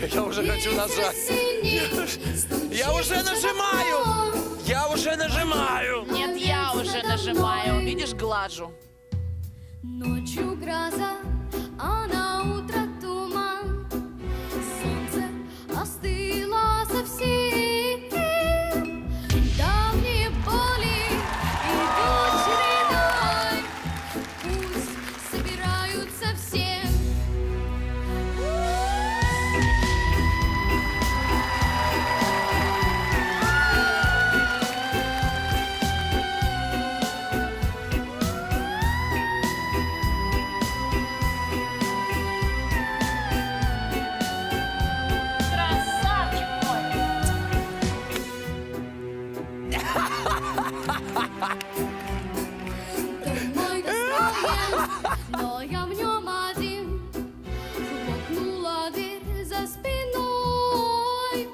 Я уже хочу нажать. Я уже нажимаю! Я уже нажимаю! Нет, я уже нажимаю. Видишь, глажу. Ночью гроза, а на утро туман. Солнце остыло совсем. Давние боли идут чередой. Пусть собираются все. Красавчик мой. Дом мой достроен, но я в нем один. Хлопнула дверь за спиной.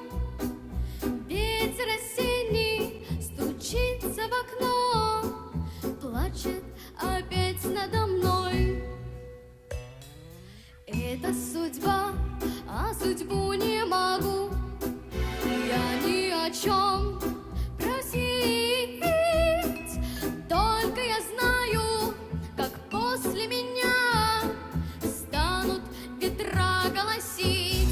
Ветер осенний стучится в окно, плачет опять надо мной. Это судьба, а судьбу не могу я ни о чем просить. Только я знаю, как после меня станут ветра голосить.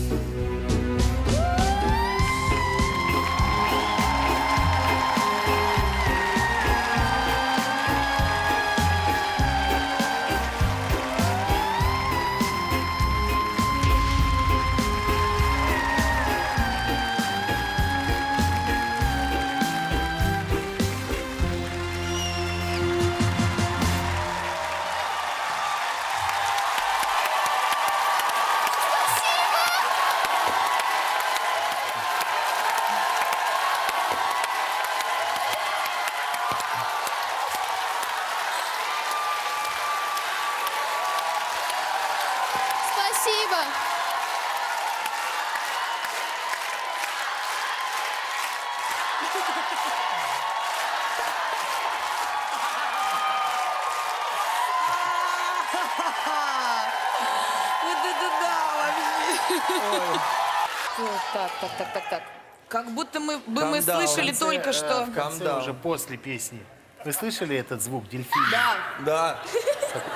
Спасибо. Вот это да вообще. Так. Как будто мы слышали только что. В конце, уже после песни. Вы слышали этот звук дельфина? Да.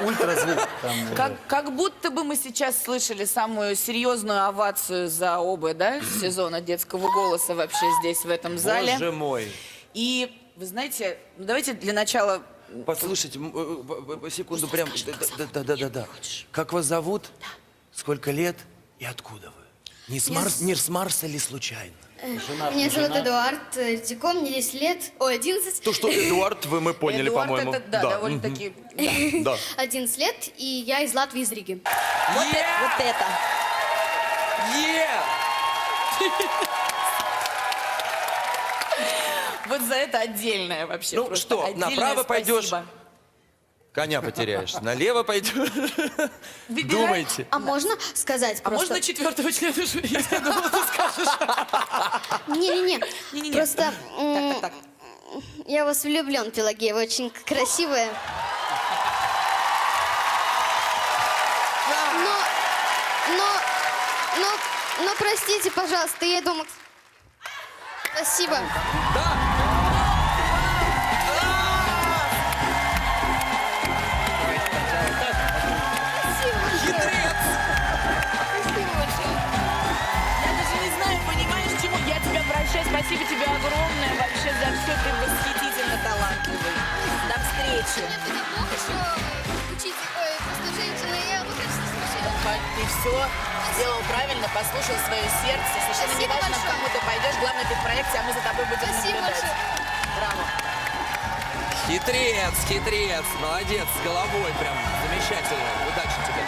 Ультразвук. Там, Как будто бы мы сейчас слышали самую серьезную овацию за оба, да, сезона детского голоса вообще здесь, в этом зале. Боже мой. И, вы знаете, ну давайте для начала... Послушайте, секунду, прям. Да. Как вас зовут? Сколько лет? И откуда вы? Не с Марса ли случайно? Меня зовут Эдуард Дико, мне 10 лет. Ой, 11. То, что Эдуард, мы поняли, Эдуард, по-моему. это, да, довольно-таки... Да. 11 лет, и я из Латвии, из Риги. Вот это. Вот за это отдельное вообще. Ну просто что, отдельное направо пойдешь, спасибо. коня потеряешь. Налево пойдешь. Выбирай. Думайте. А можно сказать А просто... можно четвертого члена жюри? Я думала, ты скажешь. Не-не-не. Не-не-не. Просто Так. я в вас влюблен, Пелагея, вы очень красивая. Но простите, пожалуйста, я думаю... Спасибо. Хитрец! Спасибо большое. Я даже не знаю, понимаешь, чему я тебя прощаю. Спасибо тебе огромное вообще за все. Ты восхитительно талантливый. До встречи. Мне будет плохо, что учить просто женщина, я выхожу совершенно. Ты все сделал правильно, послушал свое сердце. Совершенно не Спасибо важно, к большое. кому ты пойдешь. Главное, ты в проекте, а мы за тобой будем Спасибо наблюдать. большое. Браво. Хитрец! Молодец, с головой прям. Замечательно. Удачи тебе.